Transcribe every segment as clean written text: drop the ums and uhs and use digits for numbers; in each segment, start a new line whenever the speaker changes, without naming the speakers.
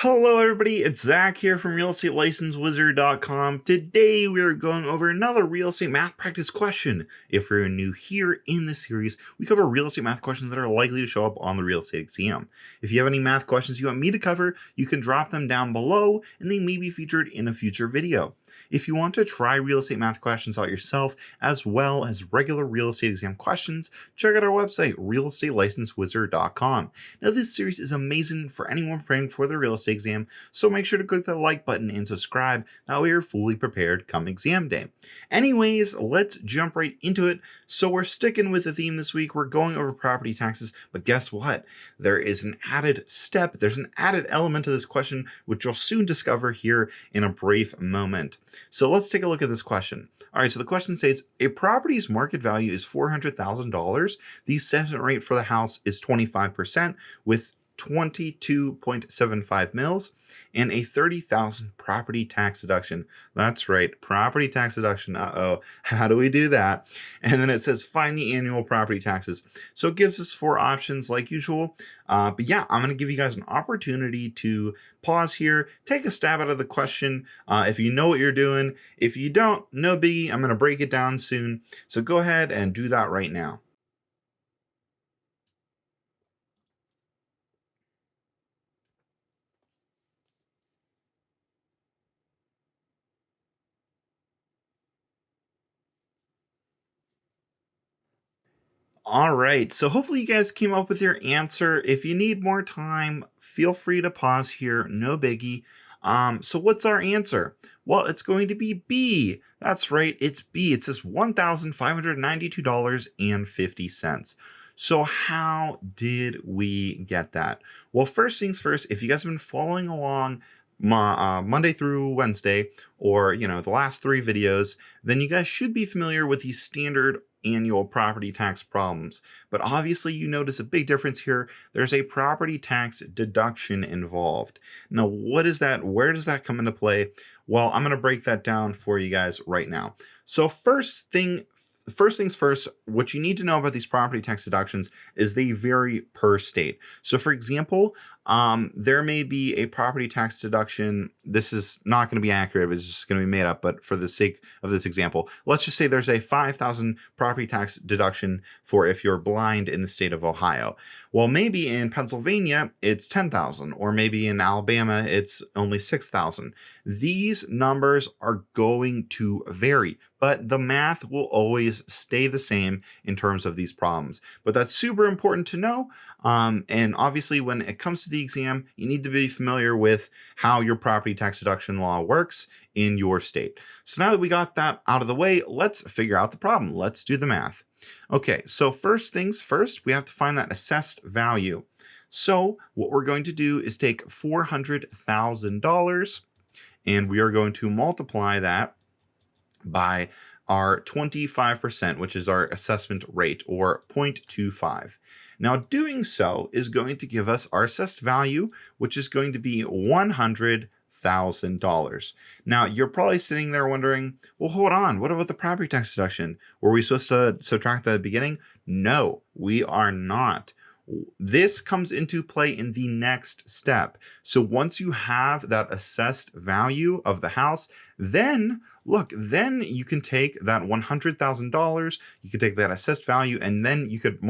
Hello everybody, it's Zach here from RealEstateLicenseWizard.com. Today we are going over another real estate math practice question. If you're new here in this series, we cover real estate math questions that are likely to show up on the real estate exam. If you have any math questions you want me to cover, you can drop them down below and they may be featured in a future video. If you want to try real estate math questions out yourself, as well as regular real estate exam questions, check out our website, RealEstateLicenseWizard.com. Now, this series is amazing for anyone preparing for the real estate exam, so make sure to click that like button and subscribe. That way you're fully prepared come exam day. Anyways, let's jump right into it. So we're sticking with the theme this week. We're going over property taxes, but guess what? There is an added step. There's an added element to this question, which you'll soon discover here in a brief moment. So let's take a look at this question. All right, so the question says, a property's market value is $400,000. The assessment rate for the house is 25% with 22.75 mils and a 30,000 property tax deduction. That's right, property tax deduction. How do we do that? And then it says find the annual property taxes. So it gives us four options like usual. But yeah, I'm going to give you guys an opportunity to pause here, take a stab out of the question. If you know what you're doing, if you don't, no biggie. I'm going to break it down soon. So go ahead and do that right now. All right, so hopefully you guys came up with your answer. If you need more time, feel free to pause here, no biggie. So what's our answer? Well, it's going to be B. That's right, it's B. It says $1,592.50. So how did we get that? Well, first things first, if you guys have been following along Monday through Wednesday, or the last three videos, then you guys should be familiar with the standard annual property tax problems. But obviously you notice a big difference here. There's a property tax deduction involved. Now, what is that? Where does that come into play? Well, I'm going to break that down for you guys right now. So first things first, what you need to know about these property tax deductions is they vary per state. So for example, there may be a property tax deduction. This is not going to be accurate. It's just going to be made up. But for the sake of this example, let's just say there's a $5,000 property tax deduction for if you're blind in the state of Ohio. Well, maybe in Pennsylvania, it's $10,000, or maybe in Alabama, it's only $6,000. These numbers are going to vary, but the math will always stay the same in terms of these problems. But that's super important to know. And obviously, when it comes to the exam, you need to be familiar with how your property tax deduction law works in your state. So now that we got that out of the way, let's figure out the problem. Let's do the math. Okay, so first things first, we have to find that assessed value. So what we're going to do is take $400,000 and we are going to multiply that by our 25%, which is our assessment rate, or 0.25. Now, doing so is going to give us our assessed value, which is going to be $100,000. Now, you're probably sitting there wondering, well, hold on, what about the property tax deduction? Were we supposed to subtract that at the beginning? No, we are not. This comes into play in the next step. So once you have that assessed value of the house, then you can take that $100,000, you could take that assessed value, and then you could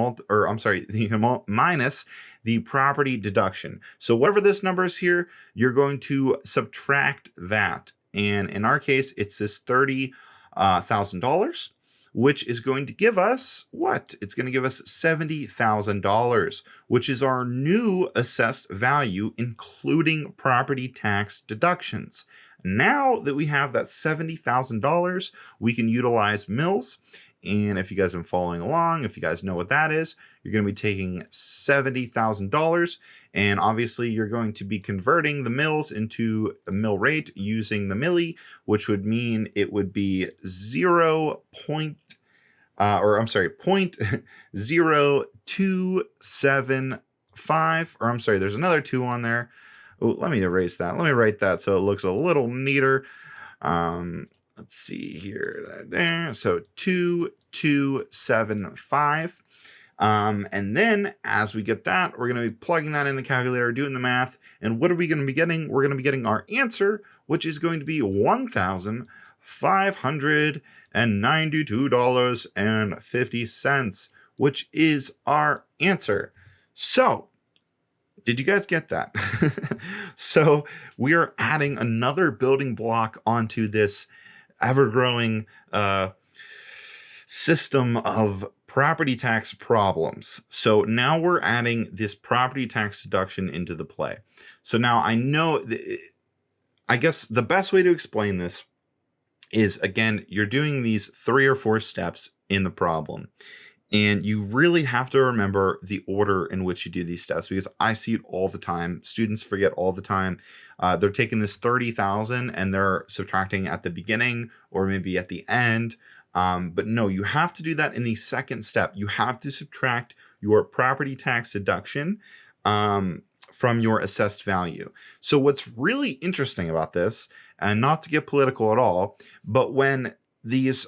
minus the property deduction. So whatever this number is here, you're going to subtract that. And in our case, it's this $30,000. Which is going to give us what? It's going to give us $70,000, which is our new assessed value, including property tax deductions. Now that we have that $70,000, we can utilize mills. And if you guys have been following along, if you guys know what that is, you're going to be taking $70,000. And obviously, you're going to be converting the mills into a mill rate using the milli, which would mean it would be 0.0275, or I'm sorry, there's another 2 on there. Oh, let me erase that. Let me write that so it looks a little neater. Let's see here. So 2275. And then as we get that, we're going to be plugging that in the calculator, doing the math. And what are we going to be getting? We're going to be getting our answer, which is going to be $1,592.50, which is our answer. So, did you guys get that? So we are adding another building block onto this ever-growing system of property tax problems. So now we're adding this property tax deduction into the play. So now I know, I guess the best way to explain this is, again, you're doing these 3 or 4 steps in the problem. And you really have to remember the order in which you do these steps, because I see it all the time. Students forget all the time. They're taking this 30,000 and they're subtracting at the beginning or maybe at the end. But no, you have to do that in the second step. You have to subtract your property tax deduction from your assessed value. So what's really interesting about this, and not to get political at all, but when these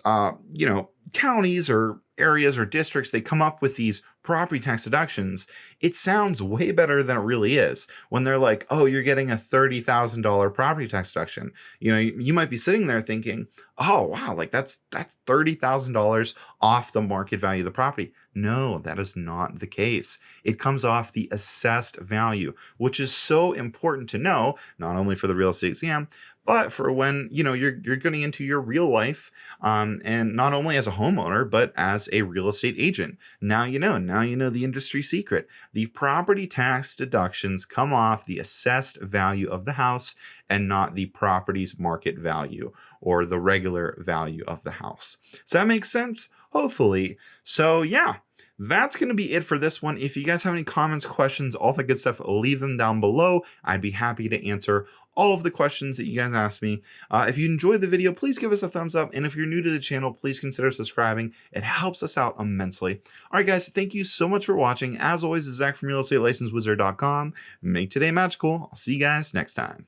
counties or areas or districts, they come up with these property tax deductions, it sounds way better than it really is. When they're like, oh, you're getting a $30,000 property tax deduction, you might be sitting there thinking, oh wow, like that's $30,000 off the market value of the property. No, that is not the case. It comes off the assessed value, which is so important to know, not only for the real estate exam, but for when you're getting into your real life, and not only as a homeowner, but as a real estate agent. Now you know the industry secret. The property tax deductions come off the assessed value of the house and not the property's market value or the regular value of the house. Does that make sense? Hopefully. So yeah, that's going to be it for this one. If you guys have any comments, questions, all that good stuff, leave them down below. I'd be happy to answer all of the questions that you guys asked me. If you enjoyed the video, please give us a thumbs up. And if you're new to the channel, please consider subscribing. It helps us out immensely. All right, guys, thank you so much for watching. As always, it's Zach from RealEstateLicenseWizard.com. Make today magical. I'll see you guys next time.